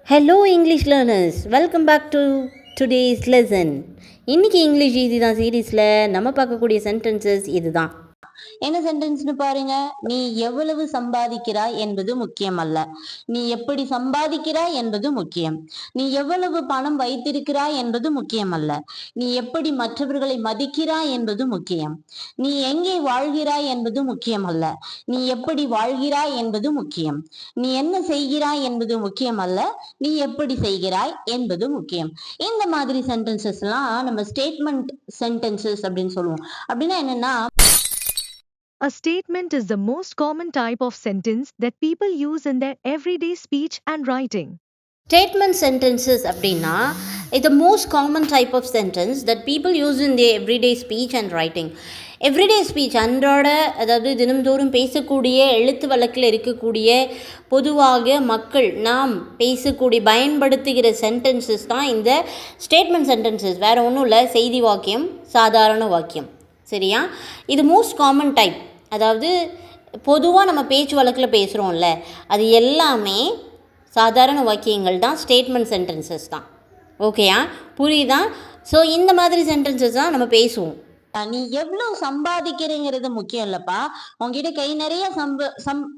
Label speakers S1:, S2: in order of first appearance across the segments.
S1: Hello English learners, welcome back to today's lesson. இன்னைக்கு English easy தான் சீரீஸில் நம்ம பார்க்கக்கூடிய சென்டென்சஸ் இதுதான். என்ன சென்டென்ஸ்னு பாருங்க. நீ எவ்வளவு சம்பாதிக்கிறாய் என்பது முக்கியம் அல்ல, நீ எப்படி சம்பாதிக்கிறாய் என்பது முக்கியம். நீ எவ்வளவு பணம் வைத்திருக்கிறாய் என்பது முக்கியம் அல்ல, நீ எப்படி மற்றவர்களை மதிக்கிறாய் என்பது முக்கியம். நீ எங்கே வாழ்கிறாய் என்பது முக்கியம் அல்ல, நீ எப்படி வாழ்கிறாய் என்பது முக்கியம். நீ என்ன செய்கிறாய் என்பது முக்கியம் அல்ல, நீ எப்படி செய்கிறாய் என்பது முக்கியம். இந்த மாதிரி சென்டென்சஸ் எல்லாம் நம்ம ஸ்டேட்மெண்ட் சென்டென்சஸ் அப்படின்னு சொல்லுவோம். அப்படின்னா என்னன்னா,
S2: A statement is the most common type of sentence that people use in their everyday speech and writing.
S1: Statement sentences அப்படின்னா the most common type of sentence that people use in their everyday speech and writing. Everyday speech அன்றாட, அதாவது தினம்தோறும் பேசக்கூடிய, எழுத்து வழக்கில் இருக்கக்கூடிய, பொதுவாக மக்கள் நாம் பேசக்கூடிய பயன்படுத்துகிற சென்டென்சஸ் தான் இந்த ஸ்டேட்மெண்ட் சென்டென்சஸ். வேறு ஒன்றும் இல்லை, செய்தி வாக்கியம், சாதாரண வாக்கியம். சரியா? இது மோஸ்ட் காமன் டைப். அதாவது பொதுவாக நம்ம பேச்சு வழக்கில் பேசுகிறோம்ல, அது எல்லாமே சாதாரண வாக்கியங்கள் தான், ஸ்டேட்மெண்ட் சென்டென்சஸ் தான். ஓகேயா? புரியுதா? ஸோ இந்த மாதிரி சென்டென்சஸ் தான் நம்ம பேசுவோம். நீ எவ்வளவு சம்பாதிக்கிறேங்கிறது முக்கியம் இல்லப்பா, உங்ககிட்ட கை நிறைய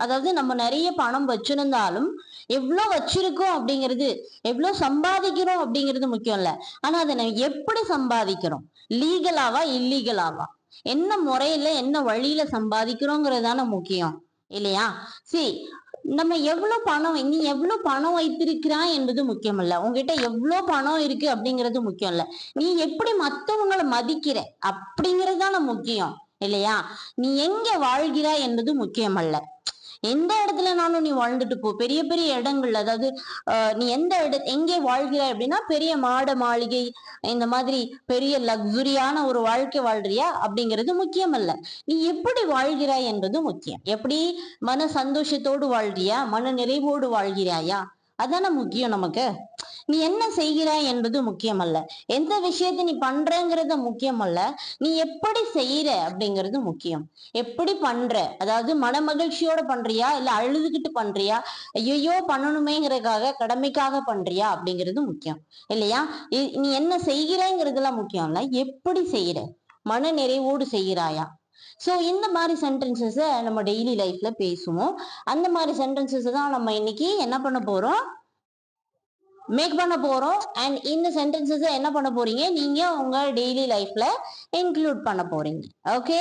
S1: அதாவது நம்ம நிறைய பணம் வச்சிருந்தாலும் எவ்வளோ வச்சிருக்கோம் அப்படிங்கிறது, எவ்வளோ சம்பாதிக்கிறோம் அப்படிங்கிறது முக்கியம் இல்லை. ஆனா அதை நம்ம எப்படி சம்பாதிக்கிறோம், லீகலாவா இல்லீகலாவா, என்ன முறையில என்ன வழியில சம்பாதிக்கிறோங்கிறதான முக்கியம் இல்லையா? சரி, நம்ம எவ்வளவு பணம், நீ எவ்வளவு பணம் வைத்திருக்கிறாய் என்பது முக்கியம் இல்ல, உங்ககிட்ட எவ்வளவு பணம் இருக்கு அப்படிங்கிறது முக்கியம் இல்ல, நீ எப்படி மத்தவங்களை மதிக்கிற அப்படிங்கிறது தானே முக்கியம் இல்லையா? நீ எங்க வாழ்கிறாய் என்பது முக்கியம் அல்ல. எந்த இடத்துலனாலும் நீ வாழ்ந்துட்டு போ, பெரிய பெரிய இடங்கள், அதாவது நீ எங்கே வாழ்கிறாய் அப்படின்னா, பெரிய மாட மாளிகை, இந்த மாதிரி பெரிய லக்ஸுரியான ஒரு வாழ்க்கை வாழ்றியா அப்படிங்கிறது முக்கியம் அல்ல, நீ எப்படி வாழ்கிறாய் என்பது முக்கியம். எப்படி மன சந்தோஷத்தோடு வாழ்றியா, மன நிறைவோடு வாழ்கிறாயா, அதான முக்கியம் நமக்கு. நீ என்ன செய்கிறாய் என்பது முக்கியம் அல்ல, எந்த விஷயத்தை நீ பண்றங்கிறது முக்கியம் அல்ல, நீ எப்படி செய்யற அப்படிங்கிறது முக்கியம். எப்படி பண்ற, அதாவது மன மகிழ்ச்சியோட பண்றியா, இல்ல அழுதுகிட்டு பண்றியா, ஐயோ பண்ணணுமேங்கிறதுக்காக கடமைக்காக பண்றியா அப்படிங்கிறது முக்கியம் இல்லையா? நீ என்ன செய்கிறங்கிறதுலாம் முக்கியம் இல்ல, எப்படி செய்யற, மன நிறைவோடு செய்கிறாயா. ஸோ இந்த மாதிரி சென்டென்சஸை நம்ம டெய்லி லைஃப்ல பேசுவோம். அந்த மாதிரி சென்டென்சஸ் தான் நம்ம இன்னைக்கு என்ன பண்ண போறோம், மேக் பண்ண போறோம். அண்ட் இந்த சென்டென்சஸை என்ன பண்ண போறீங்க, நீங்க உங்க டெய்லி லைஃப்ல இன்க்ளூட் பண்ண போறீங்க. Okay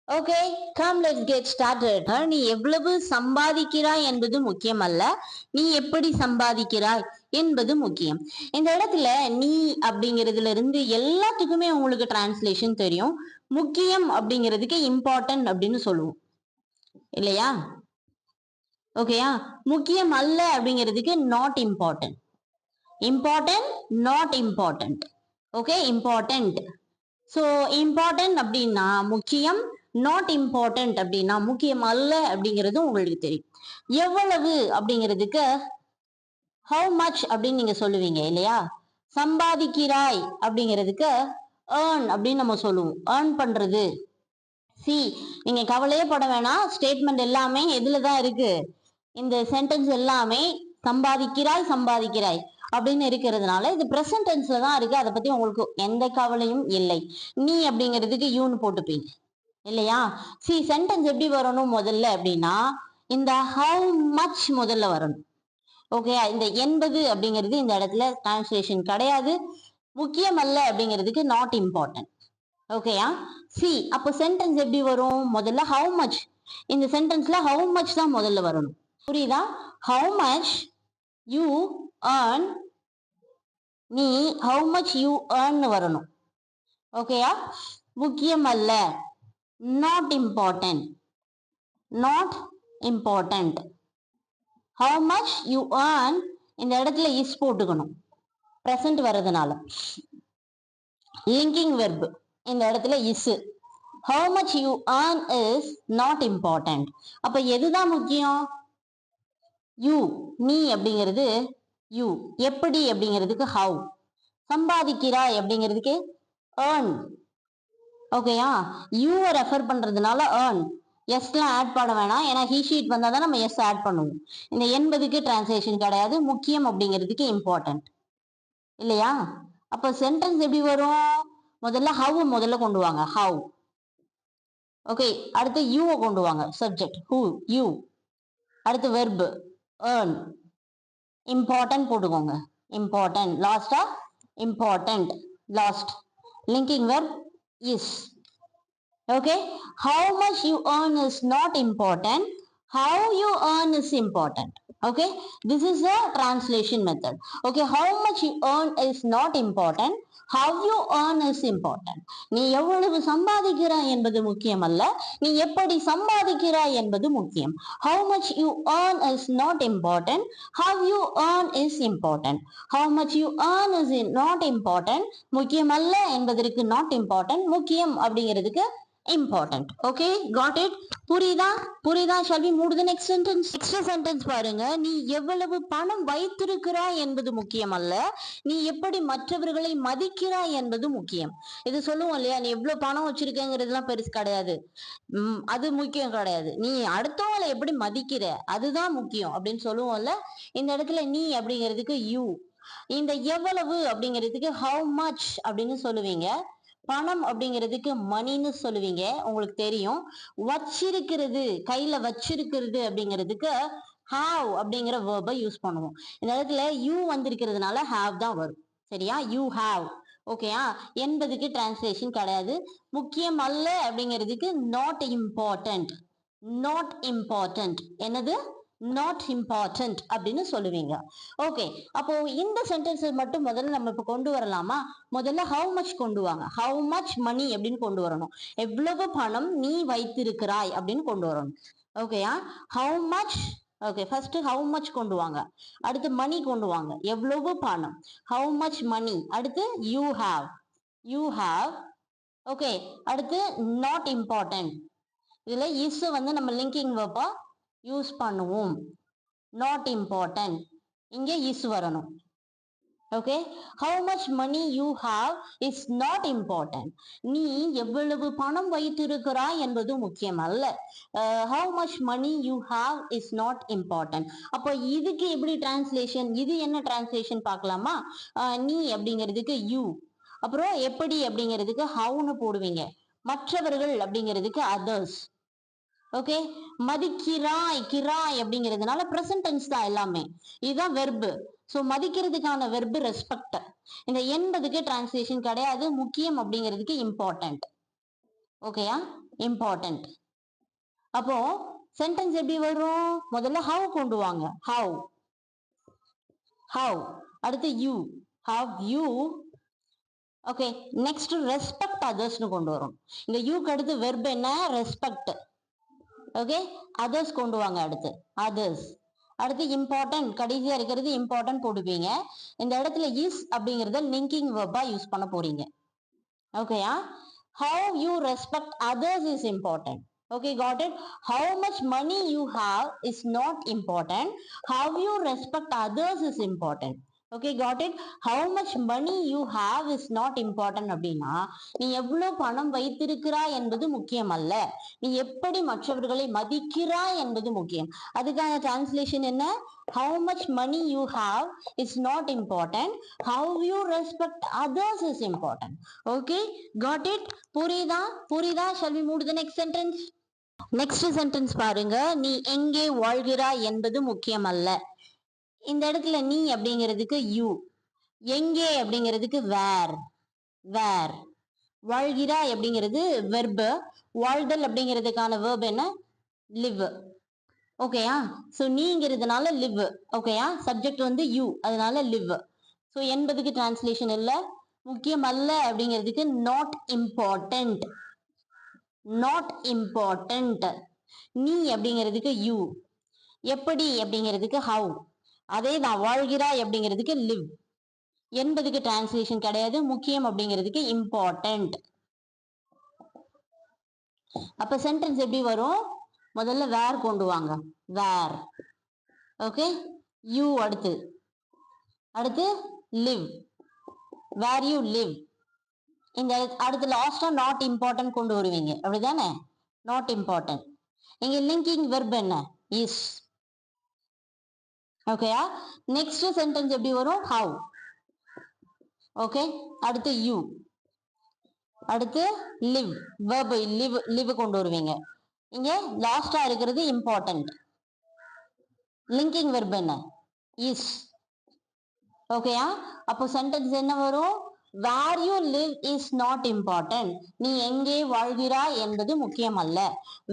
S1: okay, come let's get started. நீ எவ்வளவு சம்பாதிக்கிறாய் என்பது முக்கியம் அல்ல, நீ எப்படி சம்பாதிக்கிறாய் என்பது முக்கியம். இந்த இடத்துல நீ அப்படிங்கிறதுல இருந்து எல்லாத்துக்குமே உங்களுக்கு டிரான்ஸ்லேஷன் தெரியும். முக்கியம் அப்படிங்கிறதுக்கு இம்பார்ட்டன்ட் அப்படின்னு சொல்லுவோம் இல்லையா? ஓகேயா? முக்கியம் அல்ல அப்படிங்கிறதுக்கு not important. Important, not important. Okay, important. So important அப்படின்னா முக்கியம், நாட் இம்பார்ட்டன்ட் அப்படின்னா முக்கியம் அல்ல அப்படிங்கிறது உங்களுக்கு தெரியும். எவ்வளவு அப்படிங்கிறதுக்கு ஹவு மச் அப்படின்னு நீங்க சொல்லுவீங்க இல்லையா? சம்பாதிக்கிறாய் அப்படிங்கிறதுக்கு ஏர்ன் அப்படின்னு நம்ம சொல்லுவோம், ஏர்ன் பண்றது. சி, நீங்க கவலையே பட வேணாம், ஸ்டேட்மெண்ட் எல்லாமே எதுலதான் இருக்கு, இந்த சென்டென்ஸ் எல்லாமே சம்பாதிக்கிறாய் சம்பாதிக்கிறாய் அப்படின்னு இருக்கிறதுனால இது பிரசன்ட் டென்ஸ்ல தான் இருக்கு. அதை பத்தி உங்களுக்கு எந்த கவலையும் இல்லை. நீ அப்படிங்கிறதுக்கு யூன்னு போட்டுப்பீங்க இல்லையா? சி, சென்டென்ஸ் எப்படி வரணும் முதல்ல அப்படின்னா, இந்த ஹவு மச் முதல்ல வரணும். ஓகே, இந்த 80 அப்படிங்கிறது இந்த இடத்துல டிரான்ஸ்லேஷன் கிடையாது. முக்கியம் அல்ல அப்படிங்கிறதுக்கு நாட் இம்பார்ட்டன்ட். ஓகேயா? சி, அப்போ சென்டென்ஸ் எப்படி வரும், முதல்ல ஹவு மச். இந்த சென்டென்ஸ்ல ஹவு மச் தான் முதல்ல வரணும். புரியுதா? ஹவு மச் யூ earn, நீ how much you earn வரணும். ஓகேயா? முக்கியம் அல்ல, not important, not important. how much you earn, இந்த இடத்துல is போட்டுக்கணும், present வரதுனால. linking verb இந்த இடத்துல is. how much you earn is not important. அப்ப எதுதான் முக்கியம்? you, நீ அப்படிங்கிறது யூ, எப்படி அப்படிங்கிறதுக்கு ஹவு, சம்பாதிக்கிறாய் அப்படிங்கிறதுக்கு ஏர்ன். ஓகேயா? யூ ரெஃபர் பண்றதுனால ஏர்ன், எஸ்லாம் ஆட் பண்ண வேணாம், ஏன்னா ஹீ ஷீட் வந்தால் தான் நம்ம எஸ் ஆட் பண்ணுவோம். இந்த என்பதுக்கு டிரான்ஸ்லேஷன் கிடையாது, முக்கியம் அப்படிங்கிறதுக்கு இம்பார்ட்டன்ட் இல்லையா? அப்போ சென்டென்ஸ் எப்படி வரும்? முதல்ல ஹவ் முதல்ல கொண்டு வாங்க, ஹவ். ஓகே, அடுத்து யூவை கொண்டு வாங்க, சப்ஜெக்ட் ஹூ, யூ. அடுத்து வெர்ப் ஏர்ன். இம்பார்ட்டன்ட் போட்டுக்கோங்க, இம்பார்ட்டன்ட். லாஸ்டா important, last. Linking verb is. Okay, how much you earn is not important, how you earn is important. Okay, this is a translation method. Okay, how much you earn is not important, how you earn is important. நீ எவ்வளவு சம்பாதிக்கிறாய் என்பது முக்கியம் அல்ல, நீ எப்படி சம்பாதிக்கிறாய் என்பது முக்கியம். How much you earn is not important, how you earn is important. How much you earn is not important, முக்கியம் அல்ல என்பதற்கு not important, முக்கியம் அப்படிங்கிறதுக்கு important. Okay, got it? புரியுதா? Shall we move to the next sentence? Next sentence பாருங்க. நீ எவ்வளவு பணம் வைத்திருக்கிறாய் என்பது முக்கியம் அல்ல, நீ எப்படி மற்றவர்களை மதிக்கிறாய் என்பது முக்கியம். இது சொல்லுவோம் இல்லையா, நீ எவ்வளவு பணம் வச்சிருக்கங்கிறதுலாம் பெருசு கிடையாது, அது முக்கியம் கிடையாது, நீ அடுத்தவங்களை எப்படி மதிக்கிற அதுதான் முக்கியம் அப்படின்னு சொல்லுவோம்ல. இந்த இடத்துல நீ அப்படிங்கிறதுக்கு யூ, இந்த எவ்வளவு அப்படிங்கிறதுக்கு ஹவு மச் அப்படின்னு சொல்லுவீங்க, பணம் அப்படிங்கிறதுக்கு மணின்னு சொல்லுவீங்க, உங்களுக்கு தெரியும். வச்சிருக்கிறது, கையில வச்சிருக்கிறது அப்படிங்கிறதுக்கு ஹாவ் அப்படிங்கிற வேர்பை யூஸ் பண்ணுவோம். இந்த இடத்துல யூ வந்திருக்கிறதுனால ஹாவ் தான் வரும், சரியா? You have. ஓகேயா? என்பதுக்கு டிரான்ஸ்லேஷன் கிடையாது. முக்கியம் அல்ல அப்படிங்கிறதுக்கு நாட் இம்பார்ட்டன்ட், நாட் இம்பார்ட்டன்ட். என்னது? நாட் இம்பார்ட்டன்ட் அப்படின்னு சொல்லுவீங்க. ஓகே, அப்போ இந்த சென்டென்ஸ் மட்டும் முதல்ல நம்ம இப்ப கொண்டு வரலாமா? முதல்ல ஹவு மச் கொண்டு வாங்க, ஹவு மச் மணி அப்படின்னு கொண்டு வரணும். எவ்வளவு பணம் நீ வைத்திருக்கிறாய் அப்படின்னு கொண்டு வரணும். ஓகேயா? How much. Okay, first how much கொண்டு வாங்க, அடுத்து மணி கொண்டு வாங்க, எவ்வளவு பணம், ஹவு மச் மணி. அடுத்து you have, you have. Okay, அடுத்து நாட் இம்பார்ட்டன்ட். இதுல இஸ் வந்து நம்ம லிங்கிங் வெர்பா யூஸ் பண்ணுவோம். நாட் இம்பார்ட்டன்ட், இங்க இஸ் வரணும். Okay, how much money you have is not important. நீ எவ்வளவு பணம் வைத்திருக்கிறாய் என்பது முக்கியம் அல்ல. How much money you have is not important. அப்போ இதுக்கு எப்படி டிரான்ஸ்லேஷன்? இது என்ன டிரான்ஸ்லேஷன் பார்க்கலாமா? நீ அப்படிங்கிறதுக்கு யூ, அப்புறம் எப்படி அப்படிங்கிறதுக்கு ஹவுன்னு போடுவீங்க, மற்றவர்கள் அப்படிங்கிறதுக்கு அதர்ஸ். ஓகே, மதிக்கிறாய், கிராய் அப்படிங்கிறதுனால பிரசன்ட் டென்ஸ் தான் எல்லாமே, இதுதான் வெர்பு. ஸோ மதிக்கிறதுக்கான வெர்பு ரெஸ்பெக்ட். இந்த என்பதுக்கு டிரான்ஸ்லேஷன் கிடையாது, முக்கியம் அப்படிங்கிறதுக்கு இம்பார்ட்டன்ட். ஓகேயா? இம்பார்ட்டன்ட். அப்போ சென்டென்ஸ் எப்படி வரும்? முதல்ல ஹவ் கொண்டு வாங்க, ஹவ், ஹவ். அடுத்து you, how you. Okay, next respect அதர்ஸ்னு கொண்டு வரும். இந்த யூக்கு அடுத்து வெர்ப் என்ன? ரெஸ்பெக்ட். ஓகே, அதர்ஸ் கொண்டு வாங்க, அடுத்து அதர்ஸ். அடுத்து இம்பார்ட்டன்ட், கடைசியா இருக்கிறது இம்பார்ட்டன்ட் போடுவீங்க. இந்த இடத்துல இஸ் அப்படிங்கறத லிங்கிங் வெர்பா யூஸ் பண்ண போறீங்க. ஓகேயா? how you respect others is important. Okay, got it? How much money you have is not important, how you respect others is important. Okay, got it? How much money you have is not important அப்படின்னா நீ எவ்வளவு பணம் வைத்திருக்கிறாய் என்பது முக்கியம் அல்ல, நீ எப்படி மற்றவர்களை மதிக்கிறாய் என்பது முக்கியம். அதுக்கான டிரான்ஸ்லேஷன் என்ன? How much money you have is not important, how you respect others is important. Okay, got it? புரியுதா? Shall we move to the next sentence? Next sentence பாருங்க. நீ எங்கே வாழ்கிறாய் என்பது முக்கியம் அல்ல. இந்த இடத்துல நீ அப்படிங்கிறதுக்கு யூ, எங்கே அப்படிங்கிறதுக்கு வேர், வேர். வாழ்கிறாய் அப்படிங்கிறது வெர்பு, வாழ்தல் அப்படிங்கிறதுக்கான வேர்ப் என்ன? லிவ். ஓகேயா? ஸோ நீங்கிறதுனால லிவ். ஓகேயா? சப்ஜெக்ட் வந்து யூ, அதனால லிவ். ஸோ என்பதுக்கு டிரான்ஸ்லேஷன் இல்லை, முக்கியம் அல்ல அப்படிங்கிறதுக்கு நாட் இம்பார்ட்டன்ட், நாட் இம்பார்ட்டன்ட். நீ அப்படிங்கிறதுக்கு யூ, எப்படி அப்படிங்கிறதுக்கு ஹவு. அதே தான் வாழ்கிறாய் அப்படிங்கிறதுக்கு லிவ். என்பதுக்கு டிரான்ஸ்லேஷன் கிடையாது, முக்கியம் அப்படிங்கிறதுக்கு இம்பார்ட்டன்ட். அப்ப சென்டென்ஸ் எப்படி வரும்? முதல்ல வேர் கொண்டு வாங்க, வேர். ஓகே, யூ அடுத்து லிவ், வேர் யூ லிவ். இந்த அடுத்து லாஸ்டா நாட் இம்பார்ட்டன்ட் கொண்டு வருவீங்க, அப்படிதானே? Not important. இங்க லிங்கிங் வெர்ப் என்ன? இஸ். ஓகேயா? நெக்ஸ்ட் சென்டென்ஸ் எப்படி வரும்? ஹவ். ஓகே, அடுத்து யூ, அடுத்து லிவ், வெர்ப் லிவ் கொண்டு வருவீங்க. இங்க லாஸ்டா இருக்கிறது இம்பார்ட்டன்ட். லிங்கிங் வெர்ப் என்ன? இஸ். ஓகேயா? அப்போ சென்டென்ஸ் என்ன வரும்? Where you live is not important. நீ எங்கே வாழ்கிறாய் என்பது முக்கியம் அல்ல.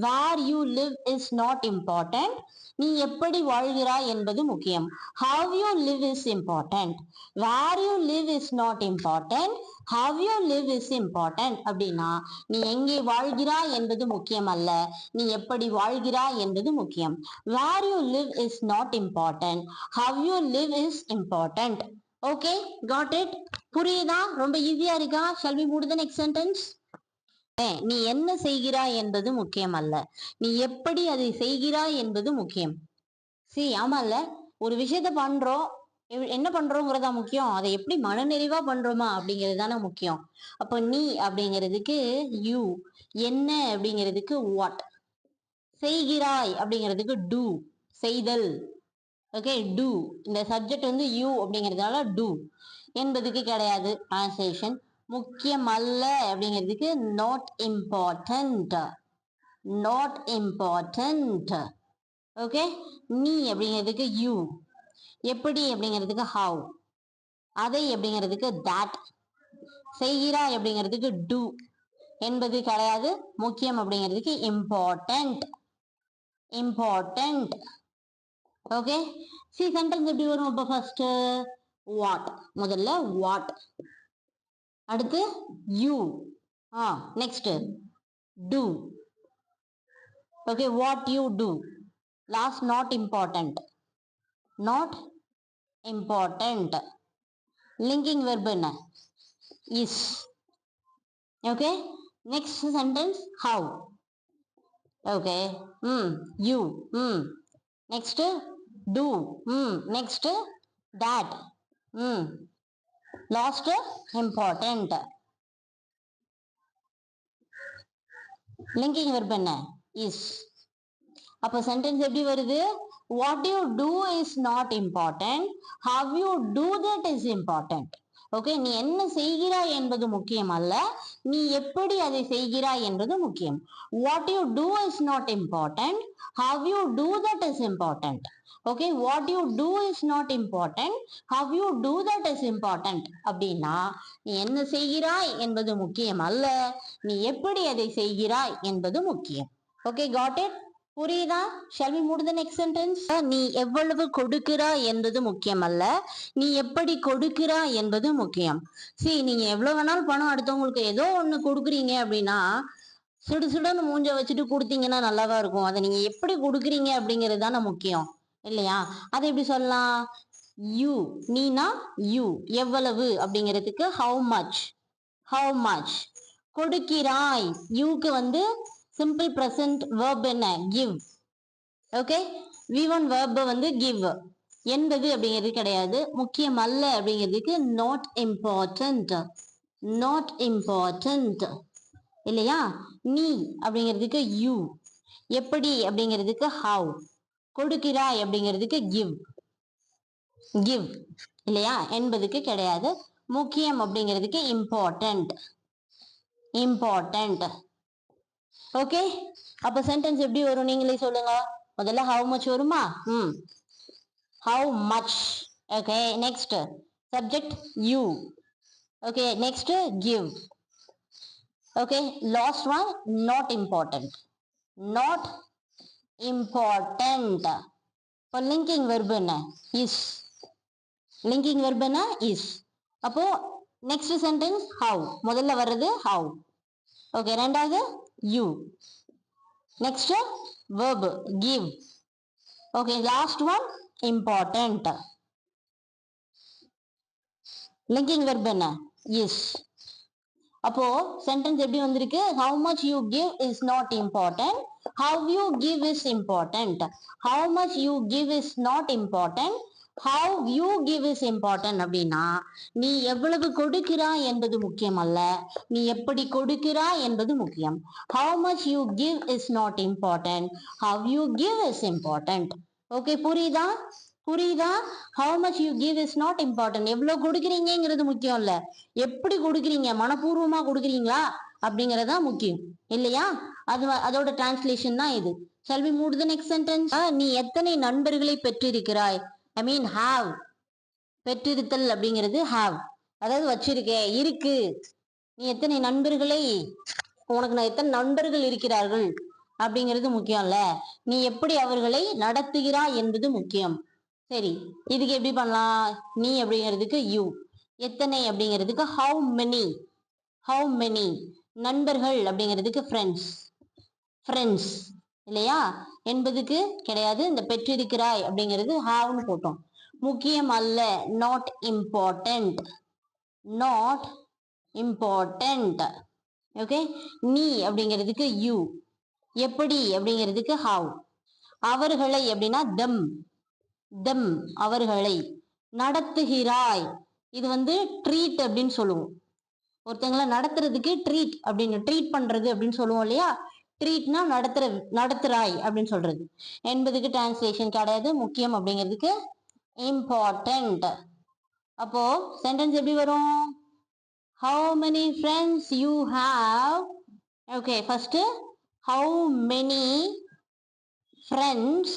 S1: Where you live is not important. நீ எப்படி வாழ்கிறாய் என்பது முக்கியம். How you live is important. Where you live is not important. How you live is important. அப்படின்னா நீ எங்கே வாழ்கிறாய் என்பது முக்கியம் அல்ல, நீ எப்படி வாழ்கிறாய் என்பது முக்கியம். Where you live is not important. How you live is important. Okay, got it? புரியுதா? ரொம்ப ஈஸியா இருக்கா? shall we move the next sentence? நீ என்ன செய்கிறாய் என்பது முக்கியம் அல்ல, நீ எப்படி அதை செய்கிறாய் என்பது முக்கியம். ஆமால, ஒரு விஷயத்த பண்றோம், என்ன பண்றோங்கிறதா முக்கியம், அதை எப்படி மனநிறைவா பண்றோமா அப்படிங்கிறது தானே முக்கியம். அப்போ நீ அப்படிங்கிறதுக்கு யூ, என்ன அப்படிங்கிறதுக்கு வாட், செய்கிறாய் அப்படிங்கிறதுக்கு டூ, செய்தல். Okay, do. இந்த சப்ஜெக்ட் வந்து யூ அப்படிங்கிறதுனால டூ என்பதுக்கு கிடையாது டிரான்ஸ்லேஷன். முக்கியம் அல்ல அப்படிங்கிறதுக்கு not important, not important. Okay, நீ அப்படிங்கிறதுக்கு யூ, எப்படி அப்படிங்கிறதுக்கு ஹவ், அதை அப்படிங்கிறதுக்கு தட், செய்கிறாய் அப்படிங்கிறதுக்கு டூ என்பது கிடையாது. முக்கியம் அப்படிங்கிறதுக்கு important, important. Okay, see sentence எப்படி வரும்? இப்போ ஃபர்ஸ்ட் வாட், முதல்ல வாட், அடுத்து you, next do. Okay, what you do, last not important, not important. Linking verb என்ன? Is. Okay, next sentence have. Okay, you, next do, next that, last important. linking verb என்ன? is. அப்போ sentence எப்படி வருது? what you do is not important, how you do that is important. Okay, நீ என்ன செய்கிறாய் என்பது முக்கியம் அல்ல, நீ எப்படி அதை செய்கிறாய் என்பது முக்கியம். what you do is not important, how you do that is important. Okay, what you do is not important, how you do that is important. அப்படின்னா நீ என்ன செய்கிறாய் என்பது முக்கியம் அல்ல, நீ எப்படி அதை செய்கிறாய் என்பது முக்கியம். Okay, got it? புரியுதா? shall we move to the next sentence? நீ எவ்வளவு கொடுக்கிறாய் என்பது முக்கியம் அல்ல, நீ எப்படி கொடுக்கிறாய் என்பது முக்கியம். நீங்க எவ்வளவு வேணாலும் பணம் அடுத்தவங்களுக்கு ஏதோ ஒண்ணு கொடுக்குறீங்க அப்படின்னா சுடு சுடுன்னு மூஞ்ச வச்சுட்டு கொடுத்தீங்கன்னா நல்லாவா இருக்கும். அதை நீங்க எப்படி கொடுக்குறீங்க அப்படிங்கிறது தானே முக்கியம், இல்லையா? அதை எப்படி சொல்லலாம்? யூ, நீனா யூ, எவ்வளவு அப்படிங்கிறதுக்கு ஹவு மச், ஹவு மச். கொடுக்கிறாய், யூக்கு வந்து சிம்பிள் பிரசன்ட் வேர்ப் என்ன? கிவ். ஓகே, V1 வேர்ப் வந்து கிவ் என்பது அப்படிங்கிறது கிடையாது. முக்கியம் அல்ல அப்படிங்கிறதுக்கு நாட் இம்பார்ட்டன்ட், நாட் இம்பார்ட்டன்ட், இல்லையா? நீ அப்படிங்கிறதுக்கு யூ, எப்படி அப்படிங்கிறதுக்கு ஹவ், கொடுக்கிறாய் அப்படிங்கிறதுக்கு கிவ், கிவ், இல்லையா? என்பதுக்கு கிடையாது. முக்கியம் அப்படிங்கிறதுக்கு இம்பார்ட்டன்ட், இம்பார்ட்டன்ட். ஓகே, அப்ப சென்டென்ஸ் எப்படி வரும் நீங்களே சொல்லுங்க. முதல்ல ஹவு மச் வருமா? How much. Okay, next subject you. Okay, next give. Okay, last one not important, not important. இப்போ லிங்கிங் வெர்ப் என்ன? இஸ். லிங்கிங் வெர்ப் என்ன? இஸ். அப்போ நெக்ஸ்ட் சென்டென்ஸ் ஹவ், முதல்ல வர்றது ஹவ். ஓகே, ரெண்டாவது you, next verb give. Okay, last one important. Linking verb என்ன? Is. அப்போ sentence எப்படி வந்திருக்கு? how much you give is not important, how you give is important. how much you give is not important, how you give is important அப்படின்னா நீ எவ்வளவு கொடுக்கிறாய் என்பது முக்கியம் அல்ல, நீ எப்படி கொடுக்கிறாய் என்பது முக்கியம். how much you give is not important, how you give is important. Okay, புரியுதா? புரியுதா? how much you give is not important. எவ்வளவு கொடுக்குறீங்கிறது முக்கியம் இல்ல, எப்படி கொடுக்குறீங்க, மனப்பூர்வமா கொடுக்குறீங்களா அப்படிங்கறதா முக்கியம் இல்லையா? அதோட டிரான்ஸ்லேஷன் தான் இது. shall we move to the next sentence? நீ எத்தனை நண்பர்களை பெற்றிருக்கிறாய், ஐ மீன் ஹாவ். பெற்றிருத்தல் அப்படிங்கிறது ஹாவ், அதாவது வச்சிருக்கேன், இருக்கு. நீ எத்தனை நண்பர்களை, உனக்கு நான் எத்தனை நண்பர்கள் இருக்கிறார்கள் அப்படிங்கிறது முக்கியம் இல்ல, நீ எப்படி அவர்களை நடத்துகிறாய் என்பது முக்கியம். சரி, இதுக்கு எப்படி பண்ணலாம்? நீ அப்படிங்கிறதுக்கு யூ, எத்தனை அப்படிங்கிறதுக்கு ஹவு மெனி, ஹவு மெனி. நண்பர்கள் அப்படிங்கிறதுக்கு ஃப்ரெண்ட்ஸ், ஃப்ரெண்ட்ஸ் இல்லையா? என்பதுக்கு கிடையாது, இந்த பெற்றிருக்கிறாய் அப்படிங்கிறது ஹாவ்னு போட்டோம். முக்கியம் அல்ல, not important, not important. Okay, நீ அப்படிங்கிறதுக்கு யூ, எப்படி அப்படிங்கிறதுக்கு ஹவ், அவர்களை அப்படின்னா தெம், தெம் அவர்களை. நடத்துகிறாய், இது வந்து ட்ரீட் அப்படின்னு சொல்லுவோம். ஒருத்தங்களை நடத்துறதுக்கு ட்ரீட் அப்படின்னு, ட்ரீட் பண்றது அப்படின்னு சொல்லுவோம் இல்லையா? ட்ரீட்னா நடத்துறாய் அப்படின்னு சொல்றது. என்பதுக்கு டிரான்ஸ்லேஷன் கிடையாது, முக்கியம் அப்படிங்கிறதுக்கு இம்பார்ட்டன்ட். அப்போ சென்டென்ஸ் எப்படி வரும்? how many friends you have. okay, first how many friends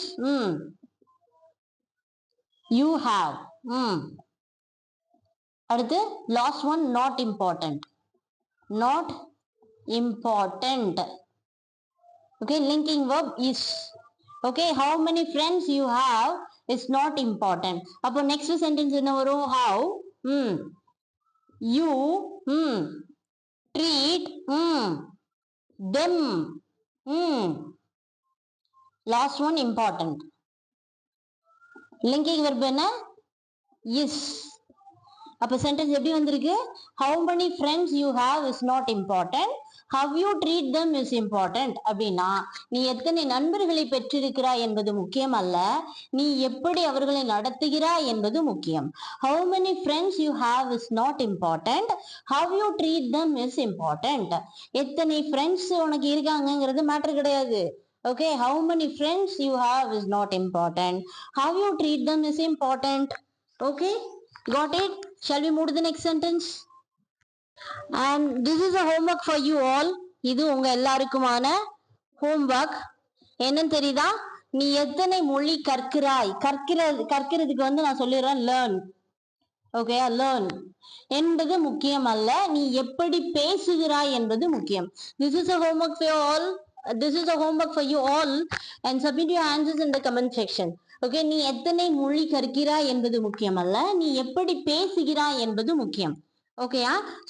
S1: you have. அடுத்து last one, not important, not important. okay, linking verb is. okay, how many friends you have is not important. அப்போ next sentence என்ன வரும்? how you treat them. last one important. linking verb என்ன? is. அப்ப sentence எப்படி வந்திருக்கு? how many friends you have is not important, how you treat them is important. அப்படின்னா நீ எத்தனை நண்பர்களை பெற்றிருக்கிறாய் என்பது முக்கியம் அல்ல, நீ எப்படி அவர்களை நடத்துகிறாய் என்பது முக்கியம். how many friends you have is not important, how you treat them is important. எத்தனை ஃப்ரெண்ட்ஸ் உனக்கு இருக்காங்கிறது மேட்டர் கிடையாது. okay, how many friends you have is not important, how you treat them is important. okay, got it? shall we move to the next sentence? and this is a homework for you all. இது உங்க எல்லாருக்குமான homework. என்னன்னு தெரியுதா? நீ எத்தனை மொழி கற்கிறாய், கற்கிறதுக்கு வந்து நான் சொல்லிடுறேன் learn. okay, learn என்பது முக்கியம் அல்ல, நீ எப்படி பேசுகிறாய் என்பது முக்கியம். this is a homework for you all. this is a homework for you all and submit your answers in the comment section. okay, நீ எத்தனை மொழி கற்கிறாய் என்பது முக்கியம் அல்ல, நீ எப்படி பேசுகிறாய் என்பது முக்கியம். okay,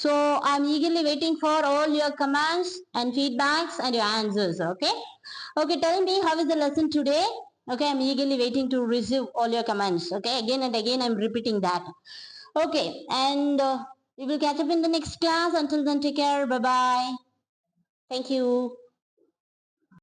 S1: so I'm eagerly waiting for all your comments and feedbacks and your answers. okay, tell me how is the lesson today. okay, I'm eagerly waiting to receive all your comments. okay, again and again I'm repeating that. okay, and we will catch up in the next class. Until then, take care. Bye bye. thank you.